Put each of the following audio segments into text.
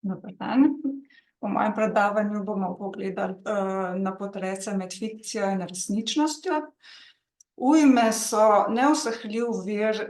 Dober dan. V mojem predavanju bomo pogledali na potrese med fikcijo in resničnostjo. Ujme so neusahljiv vir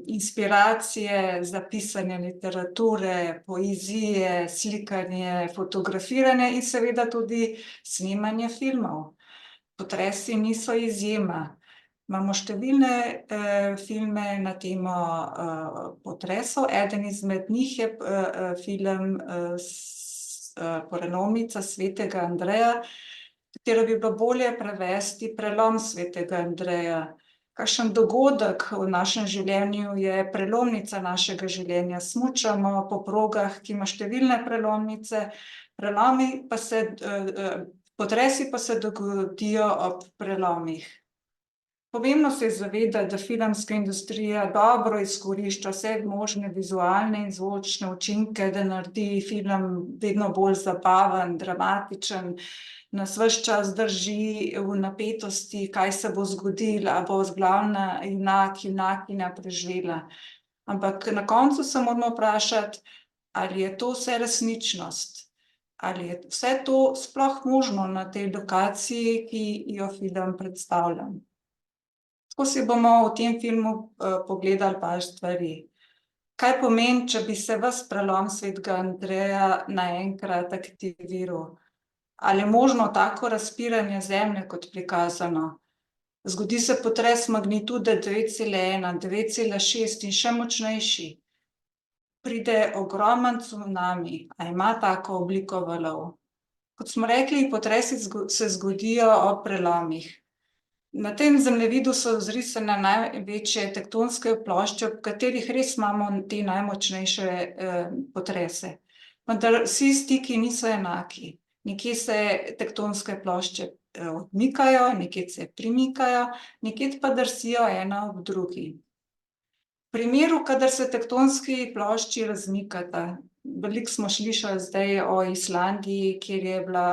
inspiracije za pisanje literature, poezije, slikanje, fotografiranje in seveda tudi snemanje filmov. Potresi niso izjema. Imamo številne filme na temo potresov. Eden izmed njih je film Prelomnica svetega Andreja, katero bi bilo bolje prevesti Prelom svetega Andreja. Kakšen dogodek v našem življenju je prelomnica našega življenja. Smučamo po progah, ki ima številne prelomnice, potresi pa se dogodijo ob prelomih. Pomembno se je zavedati, da filmska industrija dobro izkorišča vse možne vizualne in zvočne učinke, da naredi film vedno bolj zabaven, dramatičen, nas ves čas drži v napetosti, kaj se bo zgodilo, a bo glavna junakinja preživela. Ampak na koncu se moramo vprašati, ali je to vse resničnost, ali je vse to sploh možno na tej lokaciji, ki jo film predstavlja. Tako si bomo v tem filmu pogledali par stvari. Kaj pomeni, če bi se ves prelom svetega Andreja naenkrat aktiviral? Ali je možno tako razpiranje zemlje kot prikazano? Zgodi se potres magnitude 9,1, 9,6 in še močnejši. Pride ogromen cunami, a ima tako obliko valov. Kot smo rekli, potresi se zgodijo ob prelomih. Na tem zemljevidu so zrisane največje tektonske plošče, v katerih res imamo te najmočnejše potrese. Vendar vsi stiki niso enaki. Nekje se tektonske plošče odmikajo, nekje se premikajo, nekje pa drsijo ena ob drugi. V primeru, kadar se tektonski plošči razmikata, veliko smo slišali zdaj o Islandiji, kjer je bila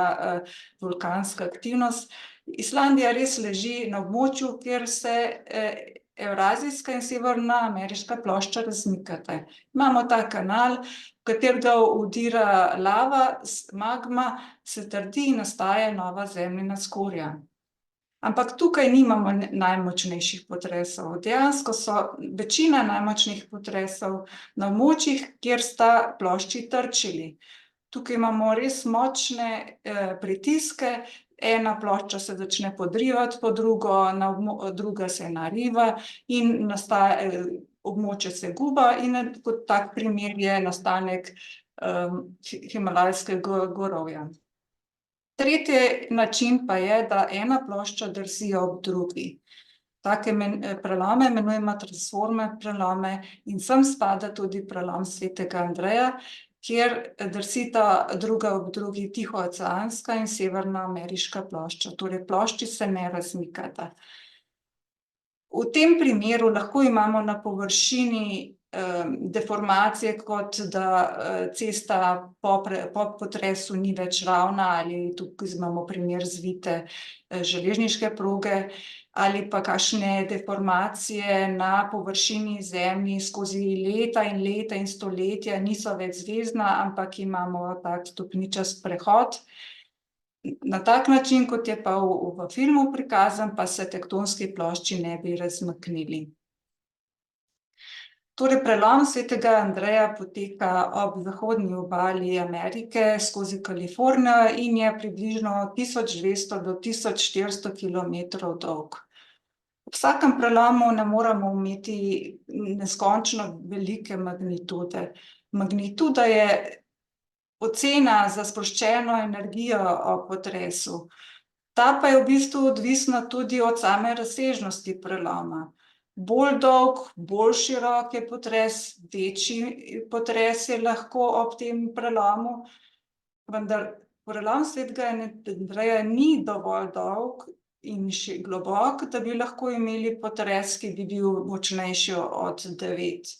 vulkanska aktivnost. Islandija res leži na območju, kjer se evrazijska in severnoameriška plošča razmikata. Imamo ta kanal, v katerega vdira lava, magma, se trdi in nastaja nova zemljina skorja. Ampak tukaj nimamo najmočnejših potresov. Dejansko so večina najmočnejših potresov na območjih, kjer sta plošči trčili. Tukaj imamo res močne pritiske, ena plošča se začne podrivati pod drugo, druga se nariva in območje se guba in kot tak primer je nastanek Himalajskega gorovja. Tretji način pa je, da ena plošča drsi ob drugi. Take prelome imenujemo transforme prelome in sem spada tudi prelom svetega Andreja, kjer drsita druga ob drugi tihooceanska in severnoameriška plošča. Torej plošči se ne razmikata. V tem primeru lahko imamo na površini deformacije, kot da cesta po potresu ni več ravna, ali tukaj imamo primer zvite železniške proge, ali pa kakšne deformacije na površini zemlje skozi leta in stoletja niso več zvezdna, ampak imamo tak stopničast prehod. Na tak način, kot je pa v filmu prikazan, pa se tektonski plošči ne bi razmaknili. Torej, prelom svetega Andreja poteka ob zahodni obali Amerike skozi Kalifornijo in je približno 1200 do 1400 kilometrov dolg. V vsakem prelomu ne moramo imeti neskončno velike magnitude. Magnituda je ocena za sproščeno energijo ob potresu. Ta pa je v bistvu odvisna tudi od same razsežnosti preloma. Bolj dolg, bolj širok je potres, večji potres je lahko ob tem prelomu, vendar prelom svetega Andreja ni dovolj dolg in še globok, da bi lahko imeli potres, ki bi bil močnejši od 9.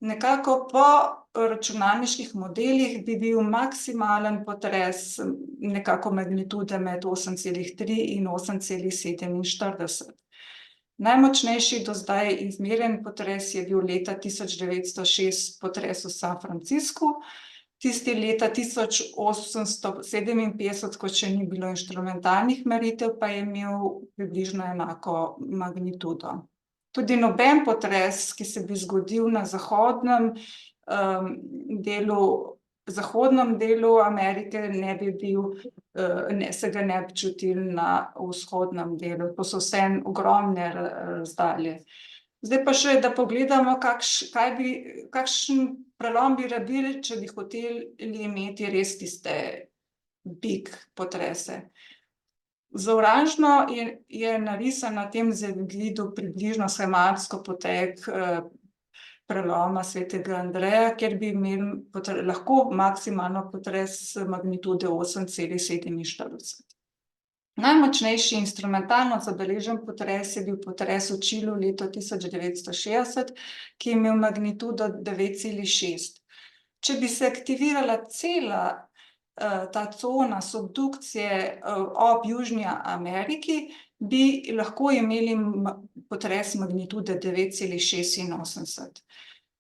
Nekako po računalniških modelih bi bil maksimalen potres nekako magnitude med 8,3 in 8,47. Najmočnejši do zdaj izmerjen potres je bil leta 1906 potres v San Franciscu, Tisti leta 1857, ko še ni bilo inštrumentalnih meritev, pa je imel približno enako magnitudo. Tudi noben potres, ki se bi zgodil na zahodnem delu Amerike, ne bi bil, se ga ne bi čutili na vzhodnem delu. To so vseeno ogromne razdalje. Zdaj pa še, da pogledamo, kakšen prelom bi rabili, če bi hoteli imeti res tiste big potrese. Z oranžno je narisan na tem zemljevidu približno schematsko potek preloma Svetega Andreja, kjer bi imeli lahko maksimalno potres magnitude 8,47. Najmočnejši instrumentalno zabeležen potres je bil potres v Čilu leta 1960, ki je imel magnitudo 9,6. Če bi se aktivirala cela ta cona subdukcije ob Južni Ameriki, bi lahko imeli potres magnitude 9,86.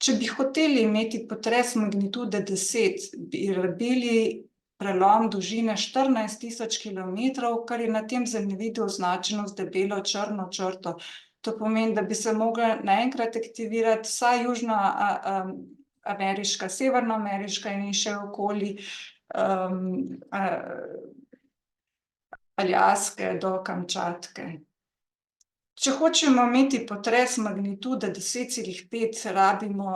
Če bi hoteli imeti potres magnitude 10, bi rabili prelom dolžine 14.000 kilometrov, kar je na tem zemljevidu označeno z debelo črno črto. To pomeni, da bi se mogla naenkrat aktivirati vsa južna ameriška, severnoameriška in še okoli Aljaske do Kamčatke. Če hočemo imeti potres magnitude 10,5, rabimo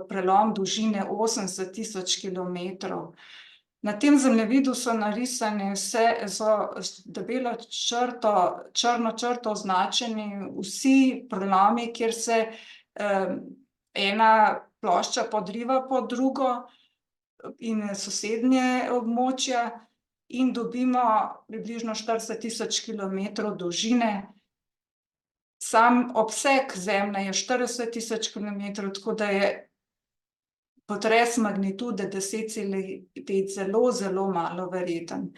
prelom dolžine 80.000 kilometrov. Na tem zemljevidu so narisane z debelo črto, črno črto označeni vsi prelomi, kjer se ena plošča podriva pod drugo in sosednje območja in dobimo približno 40.000 kilometrov dolžine. Sam obseg Zemlje je 40.000 kilometrov, tako da je potres magnitude 10,5 zelo, zelo malo verjeten.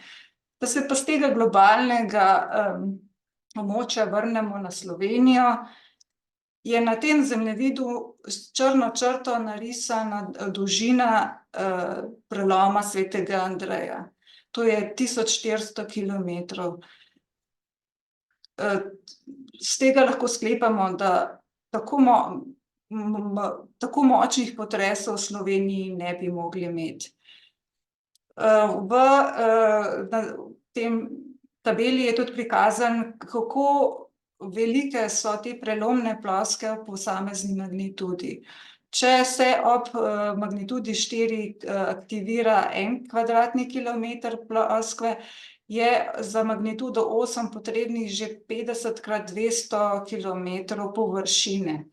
Da se pa s tega globalnega območja vrnemo na Slovenijo, je na tem zemljevidu s črno črto narisana dolžina preloma Svetega Andreja. To je 1400 kilometrov. S tega lahko sklepamo, da tako močnih potresov v Sloveniji ne bi mogli imeti. Na tem tabeli je tudi prikazano, kako velike so te prelomne ploske v posamezni magnitudi. Če se ob magnitudi 4 aktivira 1 kvadratni kilometer ploskve, je za magnitudo 8 potrebnih že 50x200 kilometrov površine.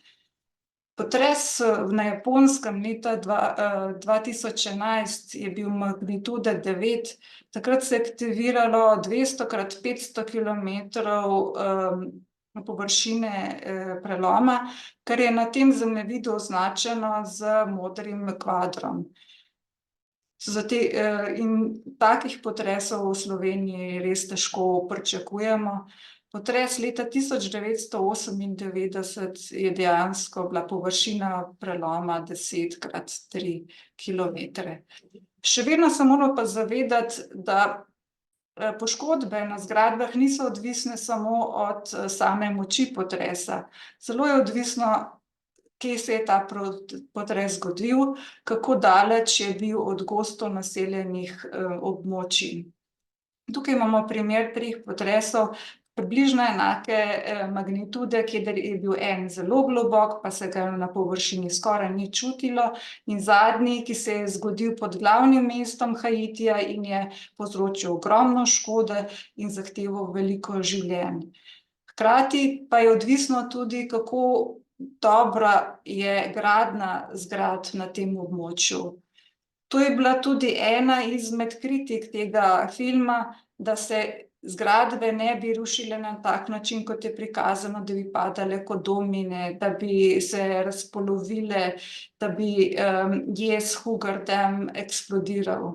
Potres na Japonskem leta 2011 je bil magnitude 9, takrat se je aktiviralo 200x500 kilometrov površine preloma, kar je na tem zemljevidu označeno z modrim kvadrom. In takih potresov v Sloveniji res težko pričakujemo. Potres leta 1998 je dejansko bila površina preloma 10x3 kilometre. Še vedno se moramo pa zavedati, da poškodbe na zgradbah niso odvisne samo od same moči potresa. Zelo je odvisno, kje se je ta potres zgodil, kako daleč je bil od gosto naseljenih območij. Tukaj imamo primer 3 potresov, približno enake magnitude, kjer je bil en zelo globok, pa se ga na površini skoraj ni čutilo, in zadnji, ki se je zgodil pod glavnim mestom Haitija in je povzročil ogromno škode in zahteval veliko življenj. Hkrati pa je odvisno tudi, kako dobra je gradnja zgradb na tem območju. To je bila tudi ena izmed kritik tega filma, da se zgradbe ne bi rušile na tak način, kot je prikazano, da bi padale kot domine, da bi se razpolovile, da bi Hoover Dam eksplodiral.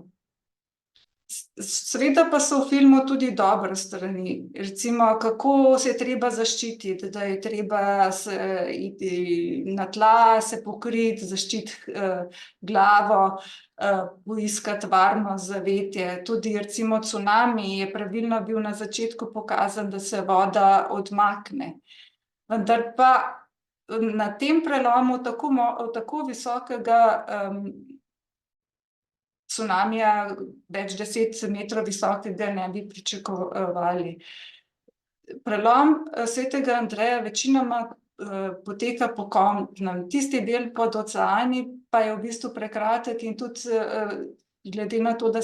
Seveda pa so v filmu tudi dobre strani, recimo, kako se je treba zaščititi, da je treba se iti na tla, se pokriti, zaščititi glavo, poiskati varno zavetje. Tudi recimo cunami je pravilno bil na začetku pokazan, da se voda odmakne. Vendar pa na tem prelomu tako visokega cunamija, več 10 metrov visokega, ne bi pričakovali. Prelom Svetega Andreja večinoma poteka po kopnem, tisti del pod oceani pa je v bistvu prekratek in tudi glede na to, da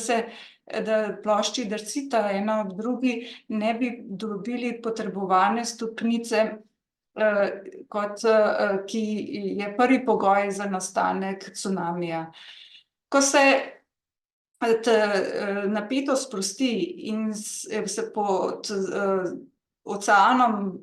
plošči drsita ena ob drugi, ne bi dobili potrebovane stopnice, ki je prvi pogoj za nastanek cunamija. Ko se napetost sprosti in se pod oceanom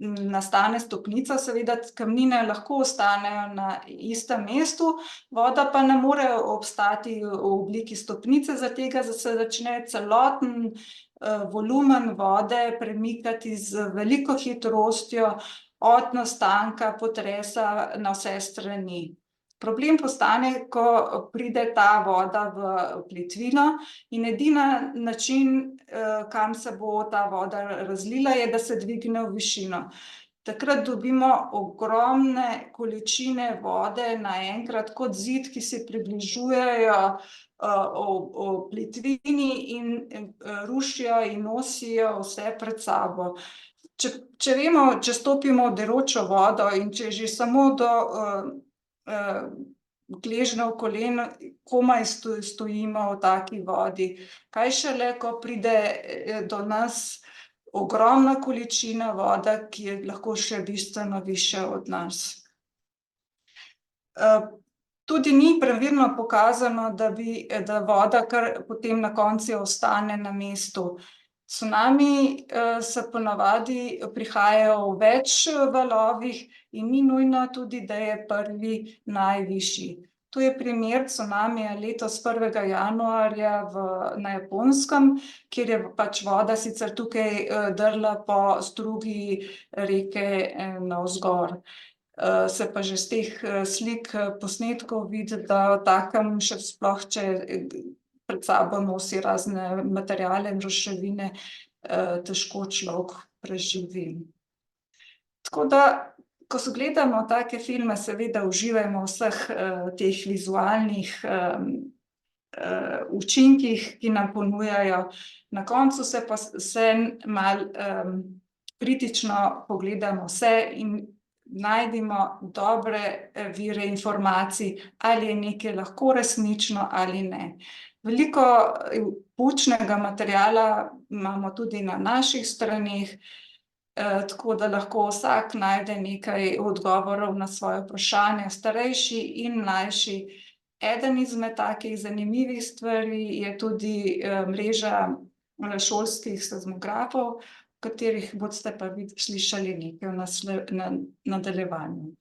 nastane stopnica, seveda kamnine lahko ostanejo na istem mestu, voda pa ne more obstati v obliki stopnice, zaradi tega se začne celoten volumen vode premikati z veliko hitrostjo od nastanka potresa na vse strani. Problem postane, ko pride ta voda v plitvino in edini način, kam se bo ta voda razlila, je, da se dvigne v višino. Takrat dobimo ogromne količine vode naenkrat kot zid, ki se približujejo plitvini in rušijo in nosijo vse pred sabo. Če vemo, če stopimo v deročo vodo in če že samo do gležnjev kolen komaj stojimo v taki vodi, kaj šele, ko pride do nas ogromna količina vode, ki je lahko še bistveno višja od nas. Tudi ni pravilno pokazano, da voda kar potem na koncu ostane na mestu. Cunamiji se ponavadi prihajajo v več valovih in ni nujno tudi, da je prvi najvišji. To je primer cunamija letos 1. januarja na Japonskem, kjer je pač voda sicer tukaj drla po strugi reke navzgor. Se pa že s teh slik, posnetkov vidi, da v takem še sploh, če pred sabo nosi razne materiale in ruševine, težko človek preživi. Tako da, ko gledamo take filme, seveda uživajmo v vseh teh vizualnih učinkih, ki nam ponujajo. Na koncu se pa vseeno malo kritično pogledamo vse in najdimo dobre vire informacij, ali je nekaj lahko resnično ali ne. Veliko poučnega materiala imamo tudi na naših straneh, tako da lahko vsak najde nekaj odgovorov na svoje vprašanja, starejši in mlajši. Eden izmed takih zanimivih stvari je tudi mreža šolskih seizmografov, o katerih boste pa vi slišali nekaj v nadaljevanju.